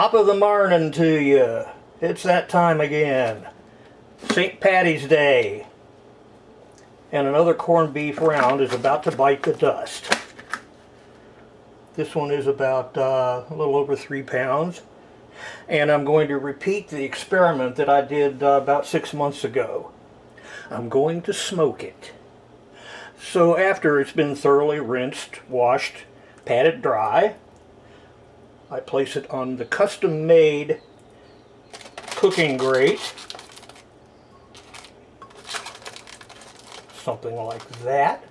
Top of the morning to you. It's that time again. St. Patty's Day. And another corned beef round is about to bite the dust. This one is about a little over 3 pounds. And I'm going to repeat the experiment that I did about 6 months ago. I'm going to smoke it. So after it's been thoroughly rinsed, washed, patted dry, I place it on the custom-made cooking grate, something like that,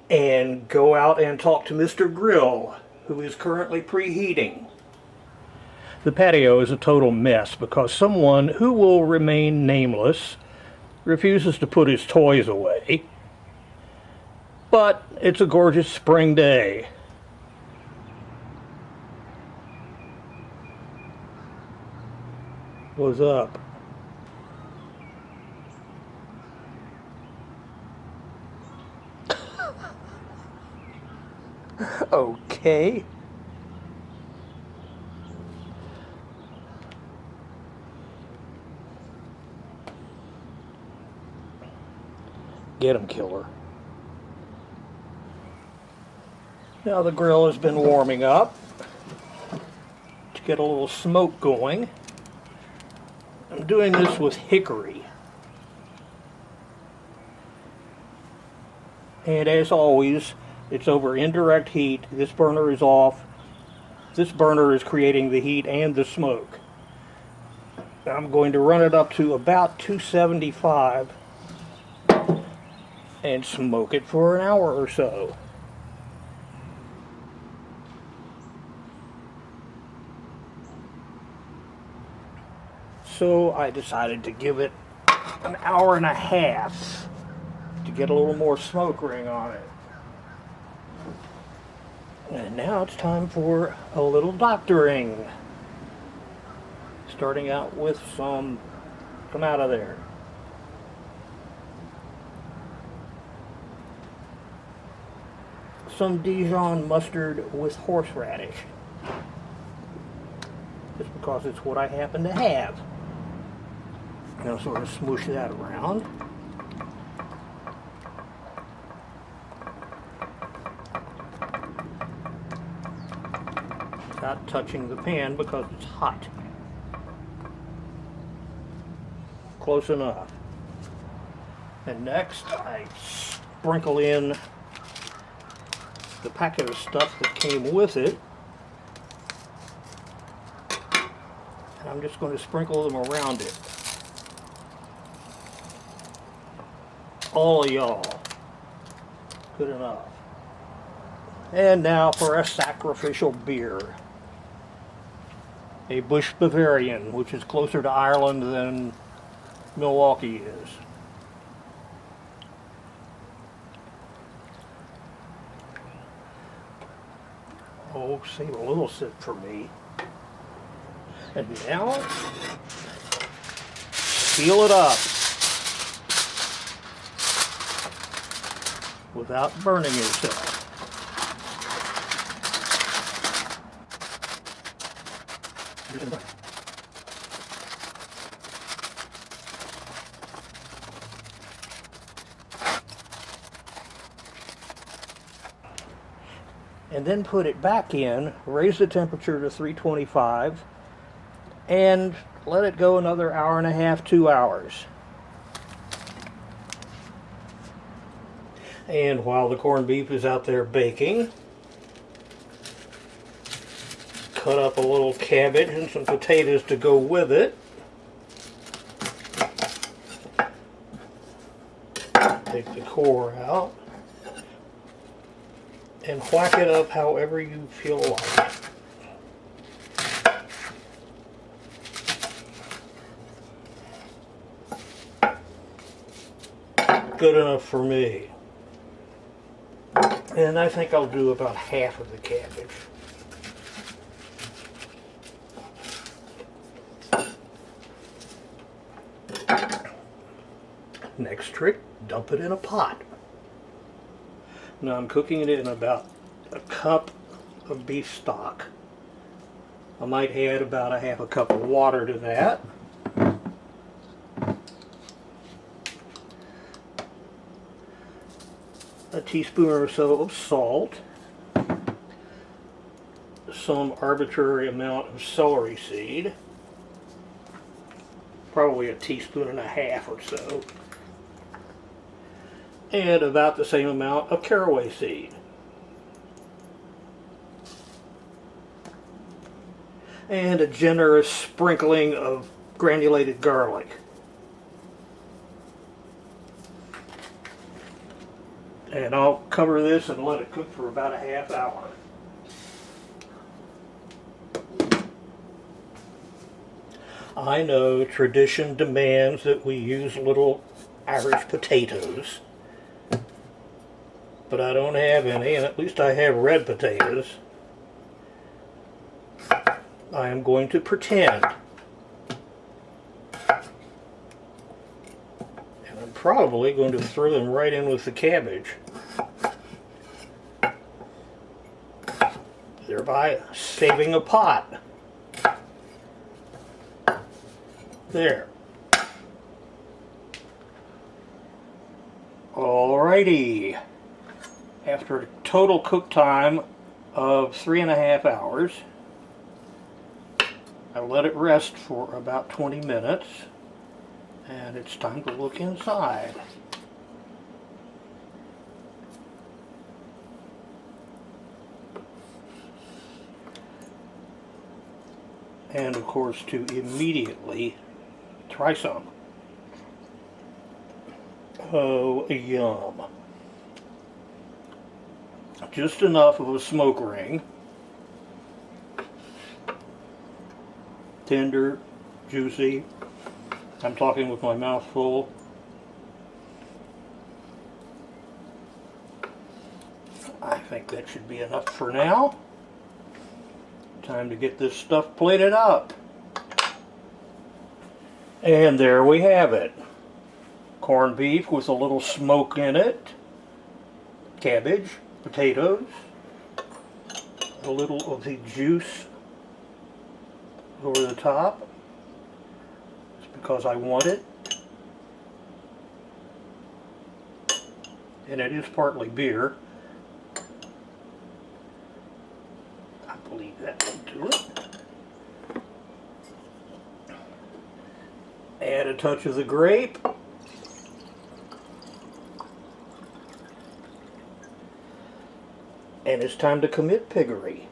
and go out and talk to Mr. Grill, who is currently preheating. The patio is a total mess because someone who will remain nameless refuses to put his toys away. But it's a gorgeous spring day. What's up? Okay. Get him, killer. Now the grill has been warming up to get a little smoke going. I'm doing this with Hickory. And as always, it's over indirect heat. This burner is off. This burner is creating the heat and the smoke. I'm going to run it up to about 275 and smoke it for an hour or so. So I decided to give it an hour and a half to get a little more smoke ring on it. And now it's time for a little doctoring. Starting out with some, come out of there. Some Dijon mustard with horseradish. Just because it's what I happen to have. Now sort of smoosh that around. Without touching the pan because it's hot. Close enough. And next I sprinkle in the packet of stuff that came with it. And I'm just going to sprinkle them around it. All of y'all. Good enough. And now for a sacrificial beer. A Bush Bavarian, which is closer to Ireland than Milwaukee is. Oh, save a little sip for me. And now, seal it up without burning yourself. And then put it back in, raise the temperature to 325, and let it go another hour and a half, 2 hours. And while the corned beef is out there baking, cut up a little cabbage and some potatoes to go with it. Take the core out and whack it up however you feel like. Good enough for me. And I think I'll do about half of the cabbage. Next trick, dump it in a pot. Now I'm cooking it in about a cup of beef stock. I might add about a half a cup of water to that. A teaspoon or so of salt. Some arbitrary amount of celery seed. Probably a teaspoon and a half or so. And about the same amount of caraway seed. And a generous sprinkling of granulated garlic. And I'll cover this and let it cook for about a half hour. I know tradition demands that we use little Irish potatoes, but I don't have any, and at least I have red potatoes. I am going to pretend. And I'm probably going to throw them right in with the cabbage, thereby saving a pot. There. Alrighty. After a total cook time of 3.5 hours, I let it rest for about 20 minutes, and it's time to look inside. And of course to immediately try some. Oh, yum. Just enough of a smoke ring. Tender, juicy. I'm talking with my mouth full. I think that should be enough for now. Time to get this stuff plated up. And there we have it. Corned beef with a little smoke in it. Cabbage, potatoes, a little of the juice over the top. It's because I want it. And it is partly beer. I believe that will do it. Add a touch of the grape. And it's time to commit piggery.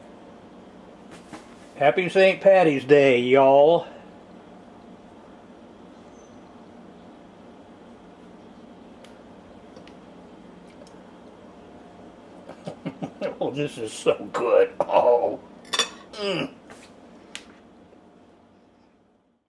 Happy St. Patty's Day, y'all. Oh, this is so good. Oh.